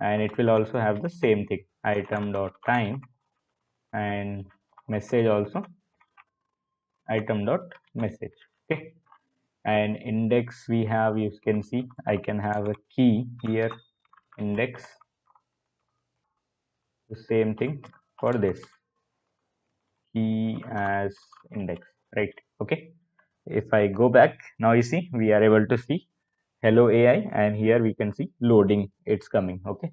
and it will also have the same thing, item dot time and message also item dot message. Okay, and index we have, you can see I can have a key here, index, the same thing for this key as index, right? Okay, if I go back, now you see we are able to see hello AI, and here we can see loading, it's coming. Okay,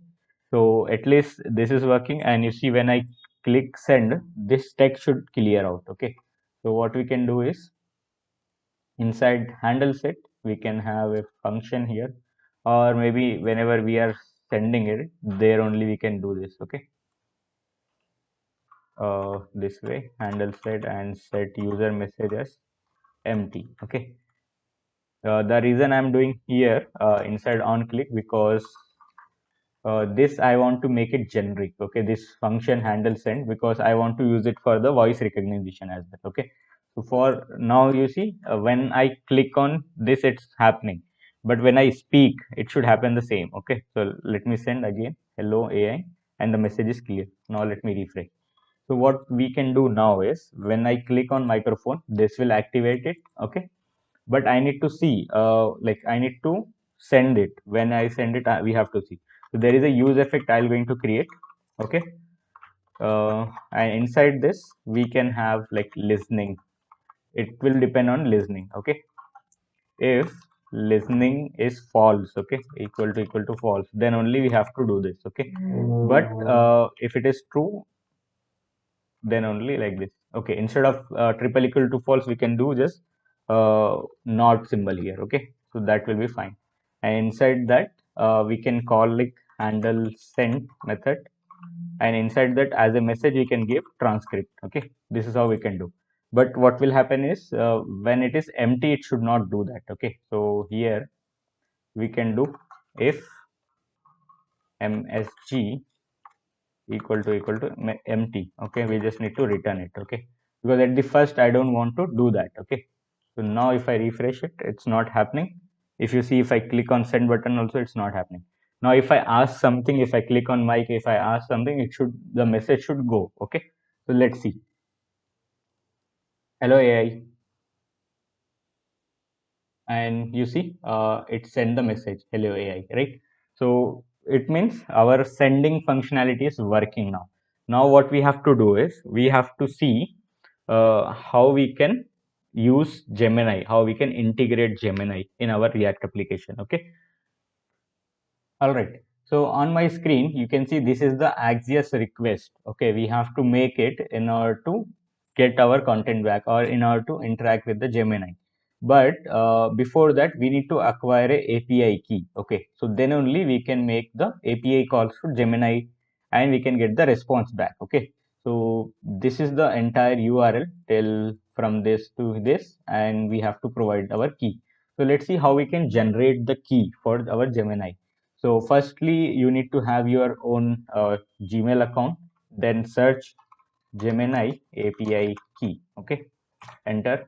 so at least this is working, and you see when I click send, this text should clear out. Okay, so what we can do is inside handle set we can have a function here, or maybe whenever we are sending it, there only we can do this. Okay, this way, handle set and set user message as empty. Okay, the reason I'm doing here inside on click, because this I want to make it generic. Okay, this function handle send, because I want to use it for the voice recognition as well. Okay, so for now you see when I click on this it's happening, but when I speak it should happen the same. Okay, so let me send again hello AI, and the message is clear. Now let me refresh. So what we can do now is when I click on microphone, this will activate it. Okay, but I need to see like I need to send it. When I send it, we have to see. So there is a use effect I'm going to create. Okay, and inside this we can have like listening. It will depend on listening. Okay, if listening is false, okay, equal to false, then only we have to do this. Okay, but if it is true, then only like this. Okay, instead of triple equal to false, we can do just not symbol here. Okay, so that will be fine. And inside that we can call like handle send method, and inside that as a message we can give transcript. Okay, this is how we can do. But what will happen is when it is empty, it should not do that. Okay, so here we can do if msg equal to empty. Okay, we just need to return it. Okay, because at the first I don't want to do that. Okay, so now if I refresh it, it's not happening. If you see, if I click on send button also, it's not happening. Now if I ask something, if I click on mic, if I ask something, it should, the message should go. Okay, so let's see. Hello AI, and you see it send the message hello AI, right? So it means our sending functionality is working now. Now what we have to do is we have to see how we can use Gemini, how we can integrate Gemini in our React application. Okay, all right. So on my screen, you can see this is the Axios request. Okay, we have to make it in order to get our content back or in order to interact with the Gemini. But before that, we need to acquire a API key. Okay, so then only we can make the API calls to Gemini and we can get the response back. Okay, so this is the entire URL till from this to this, and we have to provide our key. So let's see how we can generate the key for our Gemini. So firstly, you need to have your own Gmail account, then search Gemini API key. Okay, enter,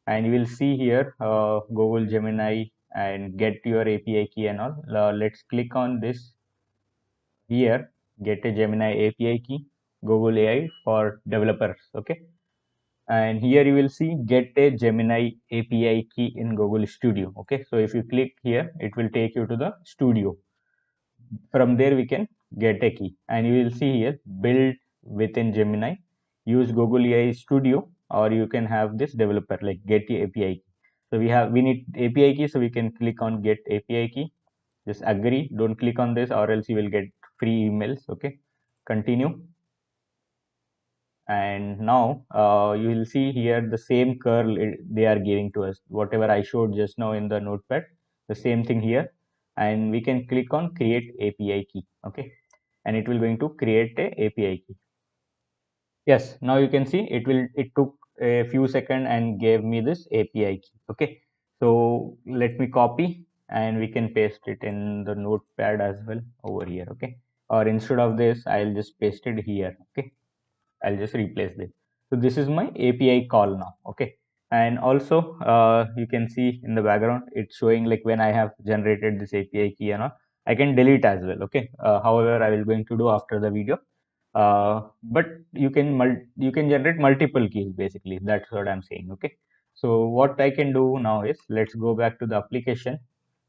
and you will see here Google Gemini and get your API key and all. Let's click on this here, get a Gemini API key, Google AI for developers. Okay, and here you will see get a Gemini API key in Google Studio. Okay, so if you click here, it will take you to the studio. From there we can get a key, and you will see here build within Gemini, use Google AI Studio, or you can have this developer like get the API key. So we need API key, so we can click on get API key, just agree, don't click on this or else you will get free emails. Okay, continue, and now you will see here the same curl they are giving to us, whatever I showed just now in the notepad, the same thing here. And we can click on create API key. Okay, and it will going to create a API key. Yes, now you can see it took a few seconds and gave me this API key. Okay, so let me copy and we can paste it in the notepad as well over here. Okay, or instead of this I'll just paste it here. Okay, I'll just replace this. So this is my API call now. Okay, and also you can see in the background it's showing like when I have generated this API key and all, I can delete as well. Okay, however I will going to do after the video. But you can generate multiple keys basically. That's what I'm saying. Okay, so what I can do now is let's go back to the application.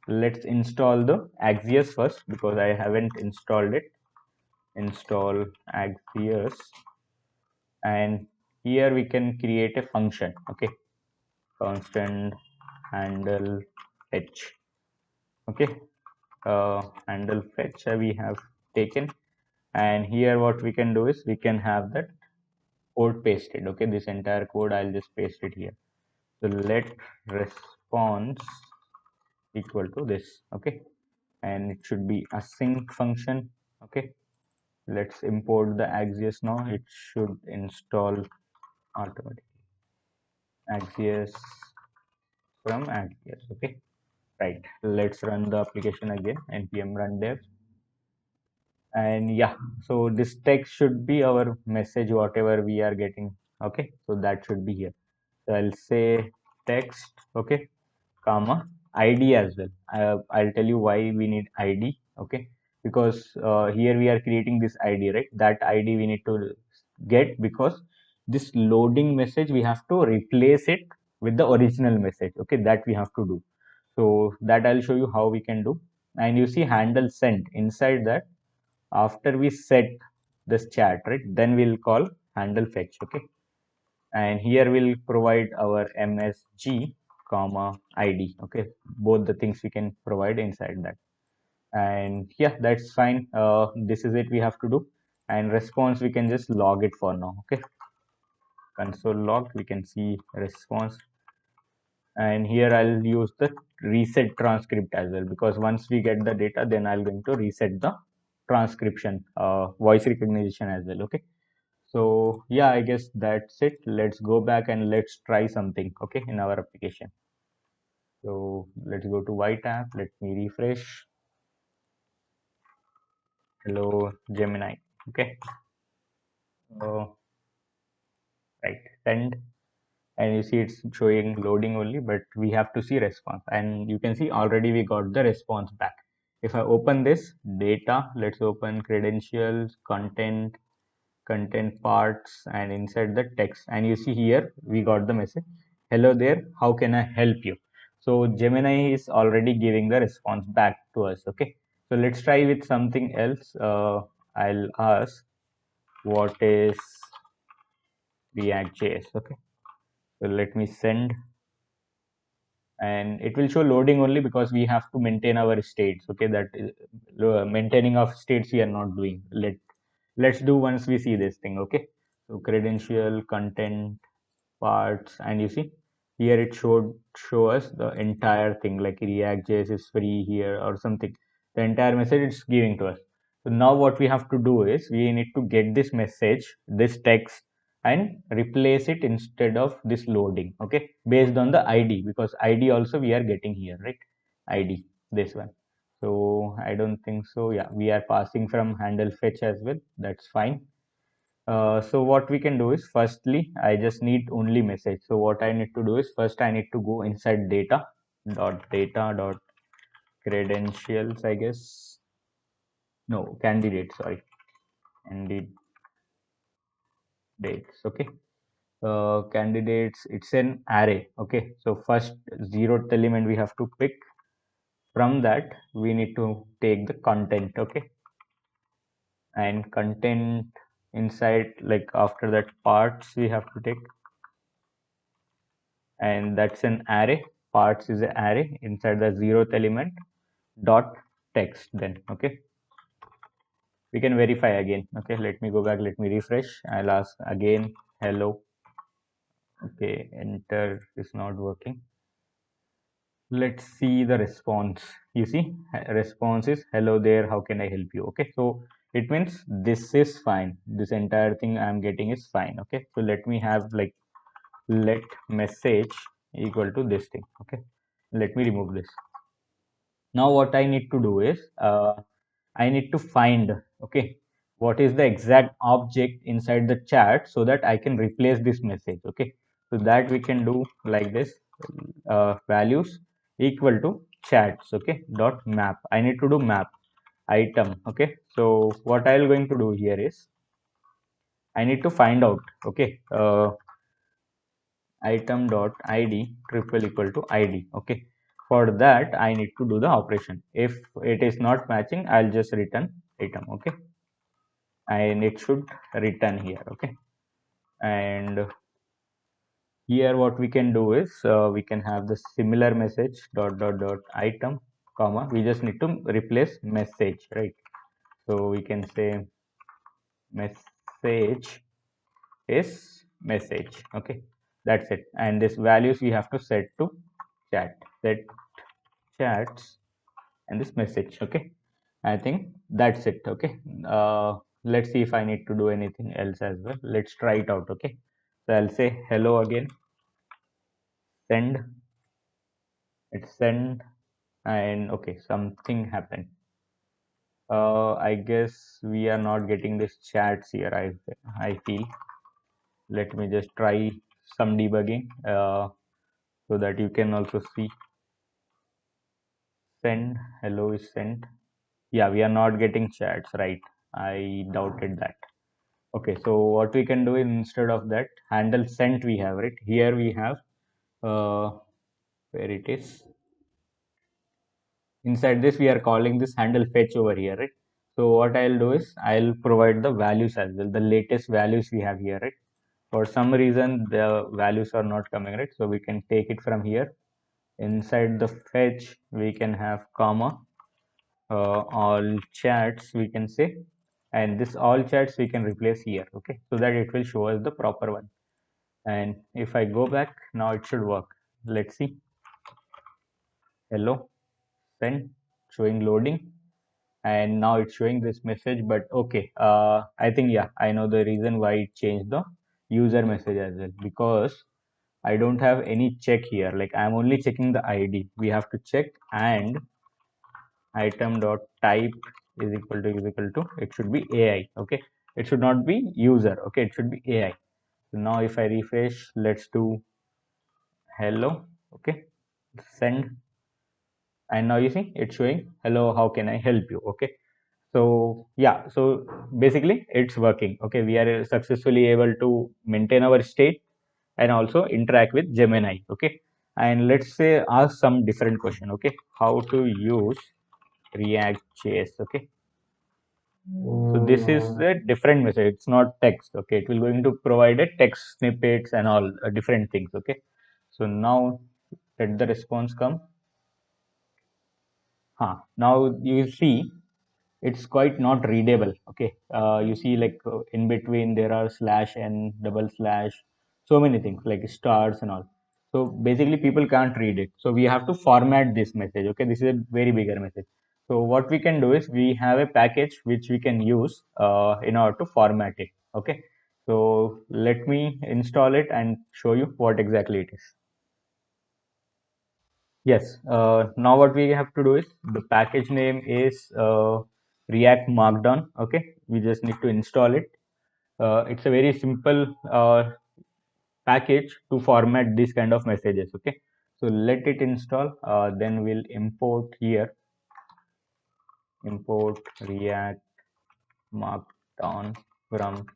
Let's install the Axios first because I haven't installed it. Install Axios, and here we can create a function. Okay, constant handle fetch. Okay, handle fetch we have taken, and here what we can do is we can have that code pasted. Okay, this entire code I'll just paste it here. So let response equal to this. Okay, and it should be async function. Okay, let's import the Axios now. It should install automatically Axios from Axios. Okay, right, let's run the application again, npm run dev. And yeah, so this text should be our message whatever we are getting. Okay, so that should be here. So I'll say text. Okay, comma id as well. I'll tell you why we need id. Okay, because here we are creating this id, right? That id we need to get because this loading message we have to replace it with the original message. Okay, that we have to do. So that I'll show you how we can do. And you see handle sent inside that, after we set this chat, right, then we'll call handle fetch. Okay, and here we'll provide our msg comma id. Okay, both the things we can provide inside that. And yeah, that's fine. This is it we have to do, and response we can just log it for now. Okay, console log, we can see response. And here I'll use the reset transcript as well, because once we get the data, then I'm going to reset the transcription, voice recognition as well. Okay. So yeah, I guess that's it. Let's go back and let's try something, okay, in our application. So let's go to white app. Let me refresh. Hello, Gemini. Okay. So right, send. And you see it's showing loading only, but we have to see response, and you can see already we got the response back. If I open this data, let's open credentials, content parts, and inside the text, and you see here we got the message, hello there, how can I help you? So Gemini is already giving the response back to us. Okay, so let's try with something else. I'll ask what is React.js. Okay, so let me send, and it will show loading only because we have to maintain our states. Okay, that is, maintaining of states we are not doing. Let's do once we see this thing. Okay, so credential, content, parts, and you see here it show us the entire thing, like React.js is free here or something. The entire message it's giving to us. So now what we have to do is we need to get this message, this text, and replace it instead of this loading. Okay, based on the ID, because ID also we are getting here, right? ID, this one. So I don't think so. Yeah, we are passing from handle fetch as well. That's fine. So what we can do is, firstly, I just need only message. So what I need to do is, first I need to go inside data dot credentials, I guess. No, candidate, sorry. Candidates. Okay. Candidates, it's an array. Okay. So first zeroth element we have to pick. From that, we need to take the content. Okay. And content inside, like after that, parts we have to take, and that's an array. Parts is an array inside the zeroth element dot text. Then okay, we can verify again. Okay, let me go back, let me refresh. I'll ask again hello. Okay, enter is not working. Let's see the response. You see, response is hello there, how can I help you? Okay, so it means this is fine, this entire thing I'm getting is fine. Okay, so let me have like let message equal to this thing. Okay, let me remove this. Now what I need to do is, I need to find, okay, what is the exact object inside the chat so that I can replace this message. Okay, so that we can do like this, values equal to chats. Okay, dot map. I need to do map item. Okay, so what I'm going to do here is I need to find out, okay, item dot id triple equal to id. Okay, for that I need to do the operation. If it is not matching, I'll just return item. Okay, and it should return here. Okay, and here what we can do is, we can have the similar message dot item comma, we just need to replace message, right? So we can say message is message. Okay, that's it. And this values we have to set to set chats and this message. Okay, I think that's it. Okay, let's see if I need to do anything else as well. Let's try it out. Okay, so I'll say hello again, send, it's send, and okay, something happened. I guess we are not getting this chats here. I feel. Let me just try some debugging, so that you can also see. Send, hello is sent. Yeah, we are not getting chats, right? I doubted that. Okay, so what we can do is, instead of that handle sent we have, right? Here we have, uh, where it is. Inside this, we are calling this handle fetch over here, right? So what I'll do is I'll provide the values as well, the latest values we have here, right? For some reason, the values are not coming, right? So we can take it from here. Inside the fetch, we can have comma, all chats we can say, and this all chats we can replace here. Okay, so that it will show us the proper one. And if I go back, now it should work. Let's see. Hello, send, showing loading, and now it's showing this message. But okay, I think, yeah, I know the reason why it changed the user message as well, because I don't have any check here. Like, I'm only checking the ID. We have to check, and item dot type is equal to it should be AI. Okay, it should not be user. Okay, it should be AI. So now if I refresh, let's do hello. Okay, send, and now you see it's showing hello, how can I help you. Okay, so yeah, so basically it's working. Okay, we are successfully able to maintain our state and also interact with Gemini. Okay, and let's say ask some different question. Okay, how to use React JS. Okay, so this is a different message. It's not text. Okay, it will going to provide a text snippets and all different things. Okay, so now let the response come. Now you see it's quite not readable. Okay, you see, like, in between there are slash and double slash, so many things like stars and all. So basically people can't read it, so we have to format this message. Okay, this is a very bigger message. So what we can do is we have a package which we can use in order to format it. Okay, so let me install it and show you what exactly it is. Yes, now what we have to do is the package name is React Markdown. Okay, we just need to install it. It's a very simple package to format this kind of messages. Okay, so let it install. Then we'll import here, import React Markdown from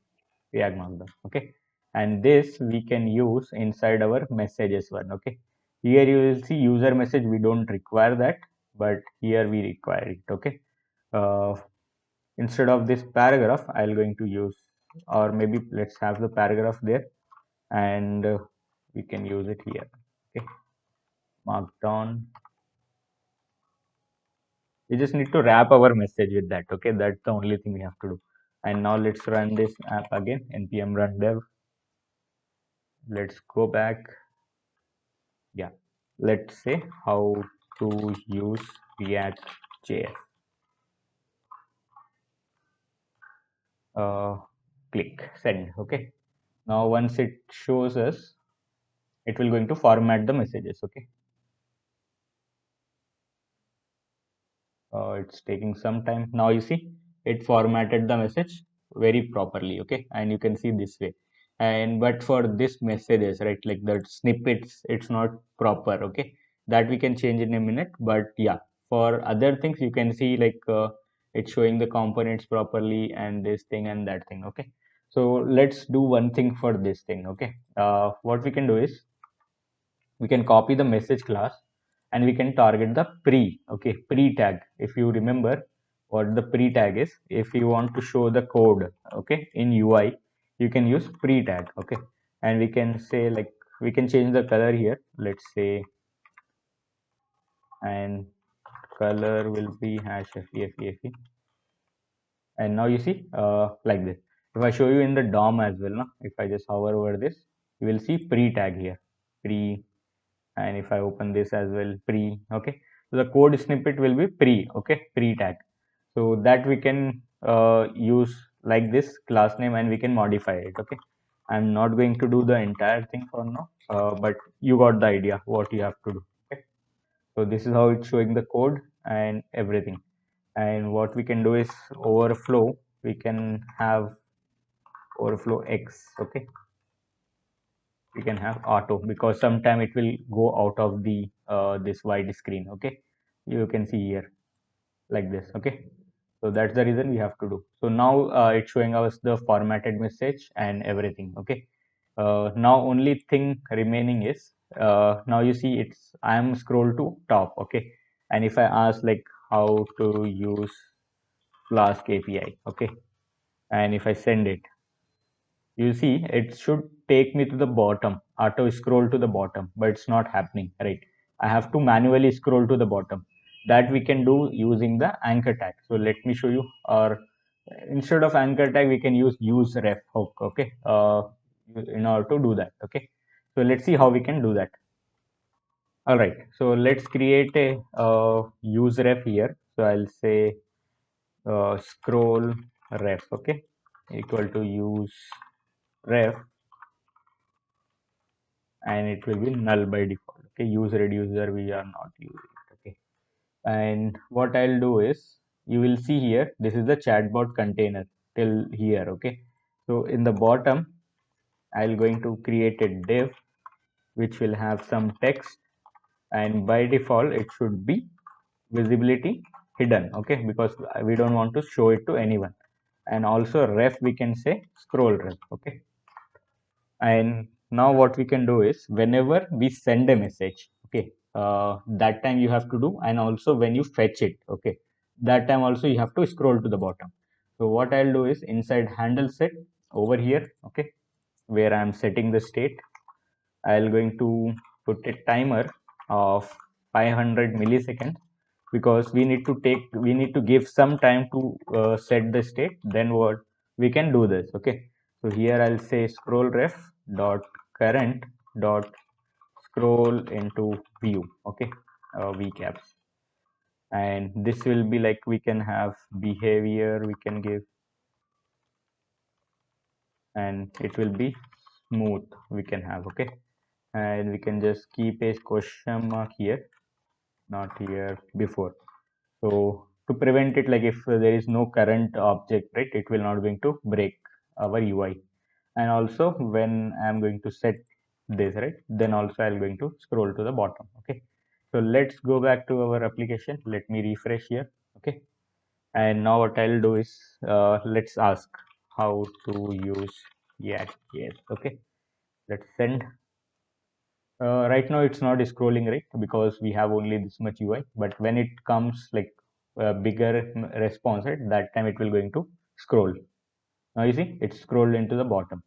React Markdown. Okay, and this we can use inside our messages one. Okay, here you will see user message. We don't require that, but here we require it. Okay, uh, instead of this paragraph, I'll going to use, or maybe let's have the paragraph there, and we can use it here. Okay, Markdown. We just need to wrap our message with that. Okay, that's the only thing we have to do. And now let's run this app again. Npm run dev. Let's go back. Yeah, let's say how to use React JS. Uh, Click send. Okay, now once it shows us, it will going to format the messages. Okay, it's taking some time. Now you see it formatted the message very properly. Okay, and you can see this way. And but for this messages, right, like the snippets, it's not proper. Okay, that we can change in a minute. But yeah, for other things you can see, like, it's showing the components properly and this thing and that thing. Okay, so let's do one thing for this thing. Okay, what we can do is we can copy the message class and we can target the pre tag. If you remember what the pre tag is, if you want to show the code, okay, in UI, you can use pre tag. Okay, and we can say, like, we can change the color here, let's say, and color will be hash fefe. And now you see, like this, if I show you in the DOM as well, no? If I just hover over this, you will see pre tag here, pre. And if I open this as well, pre. Okay, so the code snippet will be pre. Okay, pre tag. So that we can use like this class name and we can modify it. Okay, I'm not going to do the entire thing for now, but you got the idea what you have to do. Okay, so this is how it's showing the code and everything. And what we can do is overflow. We can have overflow X. Okay, we can have auto, because sometime it will go out of the this wide screen. Okay, you can see here like this. Okay, so that's the reason we have to do. So now it's showing us the formatted message and everything. Okay, now only thing remaining is, now you see it's, I am scroll to top. Okay, and if I ask, like, how to use Flask API. Okay, and if I send it, you see it should take me to the bottom, auto scroll to the bottom, but it's not happening, right? I have to manually scroll to the bottom. That we can do using the anchor tag. So let me show you. Or instead of anchor tag, we can use useRef hook. Okay, in order to do that. Okay, so let's see how we can do that. All right, so let's create a useRef here. So I'll say scroll ref, okay, equal to use ref, and it will be null by default. Okay, use reducer we are not using it. Okay, and what I'll do is, you will see here, this is the chatbot container till here. Okay, so in the bottom I'll going to create a div which will have some text, and by default it should be visibility hidden. Okay, because we don't want to show it to anyone. And also ref, we can say scroll ref. Okay, and now what we can do is, whenever we send a message, okay, that time you have to do, and also when you fetch it, okay, that time also you have to scroll to the bottom. So what I'll do is, inside handle set over here, okay, where I'm setting the state, I'll going to put a timer of 500 milliseconds, because we need to give some time to set the state. Then what we can do this. Okay, so here I'll say scroll ref dot current dot scroll into view. Okay, v caps, and this will be like, we can have behavior we can give, and it will be smooth we can have. Okay, and we can just keep a question mark here, not here before. So to prevent it, like if there is no current object, right, it will not going to break our UI. And also when I'm going to set this, right, then also I'm going to scroll to the bottom. Okay, so let's go back to our application. Let me refresh here. Okay, and now what I'll do is, let's ask how to use React. Yes. Okay, let's send. Right now it's not scrolling, right, because we have only this much UI. But when it comes like a bigger response, right, that time it will going to scroll. Now you see it's scrolled into the bottom.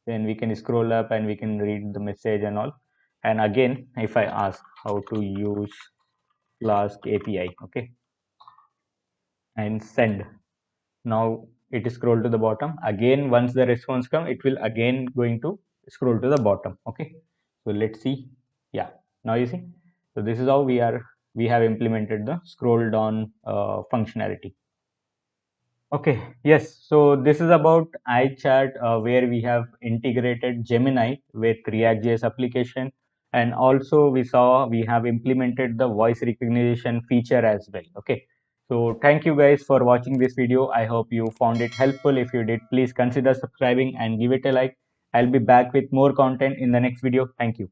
Then we can scroll up and we can read the message and all. And again, if I ask how to use Flask API, okay, and send, now it is scrolled to the bottom. Again, once the response come, it will again going to scroll to the bottom. Okay, so let's see. Yeah, now you see. So this is how we have implemented the scroll down functionality. Okay, yes. So this is about iChat, where we have integrated Gemini with React.js application, and also we saw we have implemented the voice recognition feature as well. Okay. So thank you guys for watching this video. I hope you found it helpful. If you did, please consider subscribing and give it a like. I'll be back with more content in the next video. Thank you.